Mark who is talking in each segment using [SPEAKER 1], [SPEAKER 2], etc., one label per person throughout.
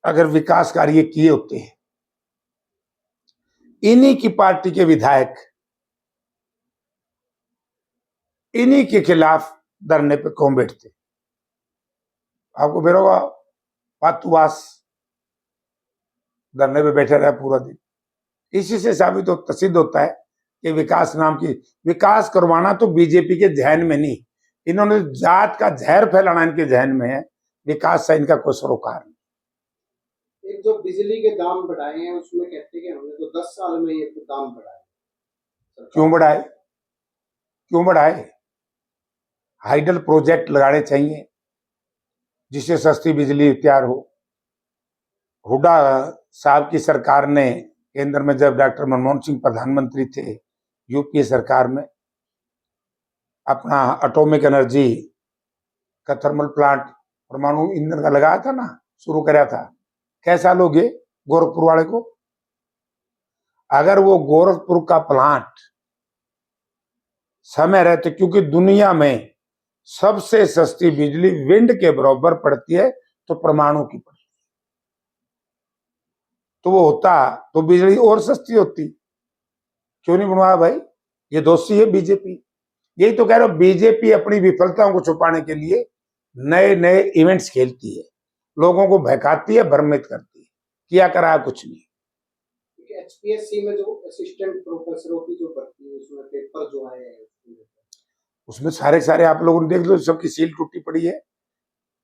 [SPEAKER 1] अगर विकास कार्य किए होते हैं, इन्हीं की पार्टी के विधायक इन्हीं के खिलाफ धरने पे क्यों बैठते? आपको बेरोगा पातुवास धरने पे बैठे रहे पूरा दिन। इसी से सिद्ध होता है कि विकास करवाना तो बीजेपी के जहन में नहीं, इन्होंने जात का जहर फैलाना इनके जहन में है। विकास से इनका कोई सरोकार नहीं।
[SPEAKER 2] एक जो बिजली के दाम बढ़ाए हैं उसमें कहते हैं कि हमने तो 10 साल में ये दाम बढ़ाए।
[SPEAKER 1] क्यों बढ़ाए? हाइडल प्रोजेक्ट लगाने चाहिए जिससे सस्ती बिजली तैयार हो। हुड्डा साहब की सरकार ने केंद्र में, जब डॉक्टर मनमोहन सिंह प्रधानमंत्री थे, यूपीए सरकार में अपना एटॉमिक एनर्जी का थर्मल प्लांट, परमाणु ईंधन का लगाया था ना, शुरू कराया था। कैसा लोग ये गोरखपुर वाले को, अगर वो गोरखपुर का प्लांट समय रहते, क्योंकि दुनिया में सबसे सस्ती बिजली विंड के बराबर पड़ती है तो परमाणु की पड़ती है, तो वो होता तो बिजली और सस्ती होती। क्यों नहीं बनवाया भाई? ये दोषी है बीजेपी। यही तो कह रहा हूं, बीजेपी अपनी विफलताओं को छुपाने के लिए नए नए इवेंट्स खेलती है, लोगों को बहकाती है, भ्रमित करती है, किया कराया कुछ नहीं।
[SPEAKER 2] एचपीएससी में जो असिस्टेंट प्रोफेसरों की जो भर्ती है उसमें पेपर जो आए हैं
[SPEAKER 1] उसमें सारे आप लोगों ने देख लो, सबकी सील टूटी पड़ी है।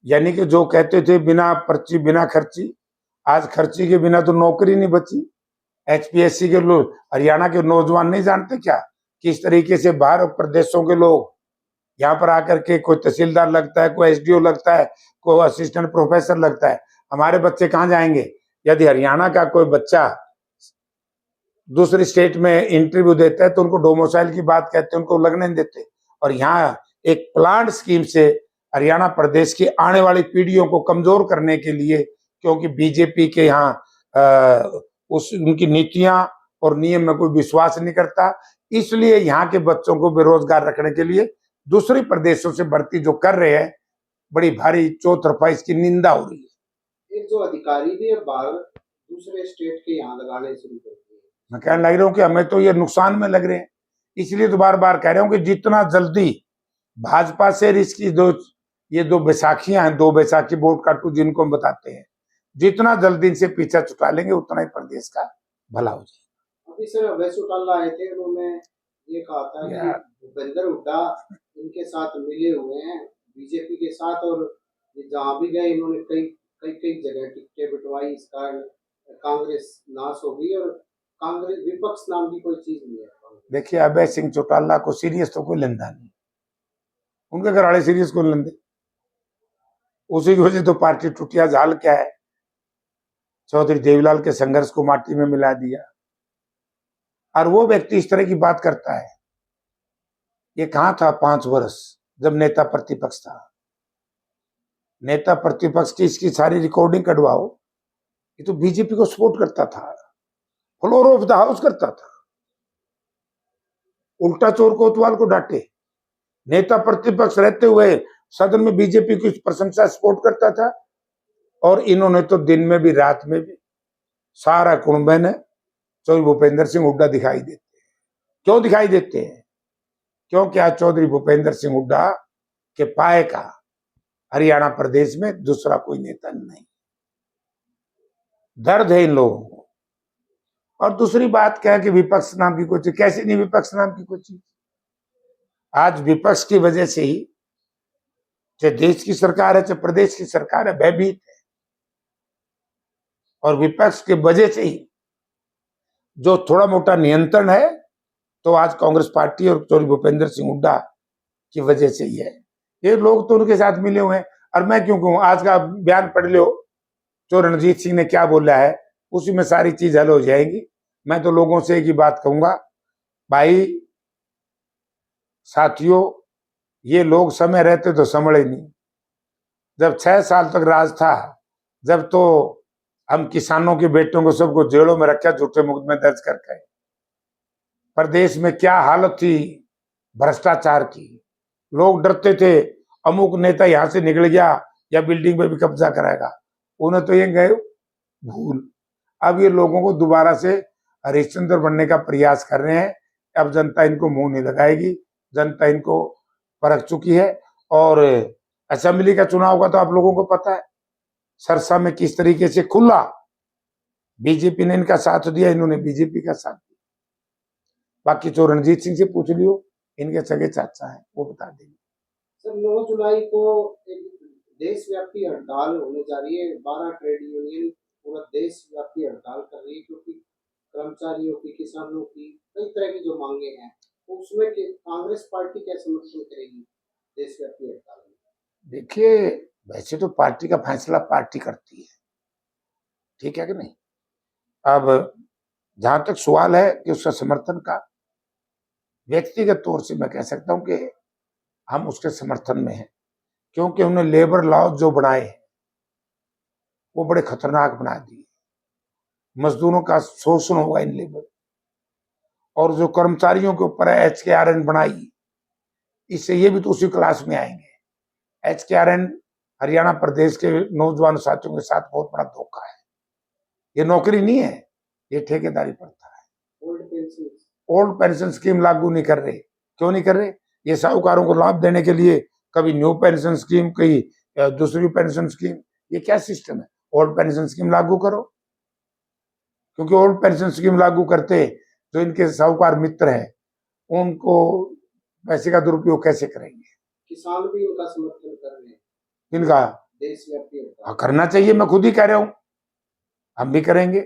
[SPEAKER 1] यानी कि जो कहते थे बिना पर्ची बिना खर्ची, आज खर्ची के बिना तो नौकरी नहीं बची। एचपीएससी के लोग, हरियाणा के नौजवान नहीं जानते क्या किस तरीके से बाहर प्रदेशों के लोग यहाँ पर आकर के, कोई तहसीलदार लगता है, कोई एसडीओ लगता है, कोई असिस्टेंट प्रोफेसर लगता है। हमारे बच्चे कहाँ जाएंगे? यदि हरियाणा का कोई बच्चा दूसरी स्टेट में इंटरव्यू देता है तो उनको डोमिसाइल की बात कहते हैं, उनको लगने नहीं देते। और यहाँ एक प्लांट स्कीम से हरियाणा प्रदेश की आने वाली पीढ़ियों को कमजोर करने के लिए, क्योंकि बीजेपी के यहाँ उनकी नीतियां और नियम में कोई विश्वास नहीं करता, इसलिए यहाँ के बच्चों को बेरोजगार रखने के लिए दूसरे प्रदेशों से भर्ती जो कर रहे हैं, बड़ी भारी चौतरफा इसकी निंदा हो रही है।
[SPEAKER 2] एक जो अधिकारी भी है बाहर दूसरे स्टेट के यहाँ लगाने शुरू कर दिए।
[SPEAKER 1] मैं कहने लग रहा हूँ कि हमें तो ये नुकसान में लग रहे हैं, इसलिए तो बार बार कह रहा हूँ कि जितना जल्दी भाजपा से इसकी ये दो बैसाखियां हैं, दो बैसाखी बोर्ड काटू जिनको हम बताते हैं, जितना जल्दी इनसे पीछा छुटा लेंगे उतना ही प्रदेश का भला हो जाएगा।
[SPEAKER 2] अभी सर अभय चौटाला आए थे, उन्होंने ये कहा था कि भूपेंद्र हुड्डा इनके साथ मिले हुए हैं बीजेपी के साथ, और जहां भी गए इन्होंने कई जगह टिकटें बिटवाई, इस कारण कांग्रेस नाश हो गई और कांग्रेस विपक्ष नाम की कोई चीज नहीं है।
[SPEAKER 1] देखिए, अभय सिंह चौटाला को सीरियस तो कोई लेंदा नहीं, उनके घराड़े सीरियस को लेंदे, उसी की वजह तो पार्टी टूटिया। झाल क्या है? चौधरी देवीलाल के संघर्ष को माटी में मिला दिया, और वो व्यक्ति इस तरह की बात करता है। ये कहां था 5 वर्ष जब नेता प्रतिपक्ष था? नेता प्रतिपक्ष की इसकी सारी रिकॉर्डिंग कढवाओ, ये तो बीजेपी को सपोर्ट करता था, फ्लोर ऑफ द हाउस करता था, उल्टा चोर कोतवाल को डांटे। नेता प्रतिपक्ष रहते हुए सदन में बीजेपी की प्रशंसा सपोर्ट करता था, और इन्होंने तो दिन में भी रात में भी सारा कुंभ ने चौधरी भूपेंद्र सिंह हुड्डा दिखाई देते हैं। क्यों दिखाई देते हैं? क्योंकि आज चौधरी भूपेंद्र सिंह हुड्डा के पाए का हरियाणा प्रदेश में दूसरा कोई नेता नहीं। दर्द है इन लोगों को। और दूसरी बात क्या है कि विपक्ष नाम की कोई चीज, कैसी नहीं विपक्ष नाम की कोई चीज? आज विपक्ष की वजह से ही चाहे देश की सरकार है, चाहे प्रदेश की सरकार है, भयभीत है। और विपक्ष की वजह से ही जो थोड़ा मोटा नियंत्रण है, तो आज कांग्रेस पार्टी और चौधरी भूपेंद्र सिंह हुड्डा की वजह से ही है। ये लोग तो उनके साथ मिले हुए हैं। और मैं क्यों कहूं, आज का बयान पढ़ लो, जो रणजीत सिंह ने क्या बोला है, उसी में सारी चीज हल हो जाएगी। मैं तो लोगों से एक ही बात कहूंगा, भाई साथियों, ये लोग समय रहते तो संभले नहीं। जब 6 साल तक राज था, जब तो हम किसानों के बेटों को सबको जेलों में रखा, झूठे मुकदमे दर्ज करके। प्रदेश में क्या हालत थी भ्रष्टाचार की, लोग डरते थे अमुक नेता यहां से निकल गया या बिल्डिंग पे भी कब्जा कराएगा। उन्हें तो ये गए भूल। अब ये लोगों को दोबारा से हरिश्चंद्र बनने का प्रयास कर रहे हैं। अब जनता इनको मुंह नहीं लगाएगी, जनता इनको परख चुकी है। और असेंबली का चुनाव का तो आप लोगों को पता है, सरसा में किस तरीके से खुला बीजेपी ने इनका साथ दिया, इन्होंने बीजेपी का साथ दिया। बाकी तो रणजीत सिंह से पूछ लियो, इनके सगे चाचा है, वो बता देंगे।
[SPEAKER 2] सर 9 जुलाई को एक देशव्यापी हड़ताल होने जा रही है। 12 ट्रेड यूनियन पूरा देशव्यापी हड़ताल कर रही है, क्योंकि कर्मचारियों की, किसानों की कई तरह की जो मांगे हैं, तो उसमें कांग्रेस पार्टी क्या समर्थन करेगी देशव्यापी हड़ताल में?
[SPEAKER 1] देखिए, वैसे तो पार्टी का फैसला पार्टी करती है, ठीक है कि नहीं। अब जहां तक सवाल है कि उसका समर्थन का, व्यक्तिगत तौर से मैं कह सकता हूं कि हम उसके समर्थन में हैं, क्योंकि उन्होंने लेबर लॉ जो बनाए हैं वो बड़े खतरनाक बना दिए। मजदूरों का शोषण होगा इन लेबर, और जो कर्मचारियों के ऊपर HKRN बनाई, इससे ये भी तो उसी क्लास में आएंगे। HKRN हरियाणा प्रदेश के नौजवान साथियों के साथ बहुत बड़ा धोखा है। ये नौकरी नहीं है, ये ठेकेदारी प्रथा है। ओल्ड पेंशन स्कीम लागू नहीं कर रहे। क्यों नहीं कर रहे? ये साहूकारों को लाभ देने के लिए, कभी न्यू पेंशन स्कीम, कहीं दूसरी पेंशन स्कीम। ये क्या सिस्टम है? ओल्ड पेंशन स्कीम लागू करो, क्योंकि ओल्ड पेंशन स्कीम लागू करते जो इनके साहूकार मित्र हैं, उनको पैसे का दुरुपयोग कैसे करेंगे?
[SPEAKER 2] किसान भी उनका समर्थन कर रहे हैं,
[SPEAKER 1] इनका
[SPEAKER 2] देशव्यापी हड़ताल
[SPEAKER 1] करना चाहिए। मैं खुद ही कह रहा हूं, हम भी करेंगे।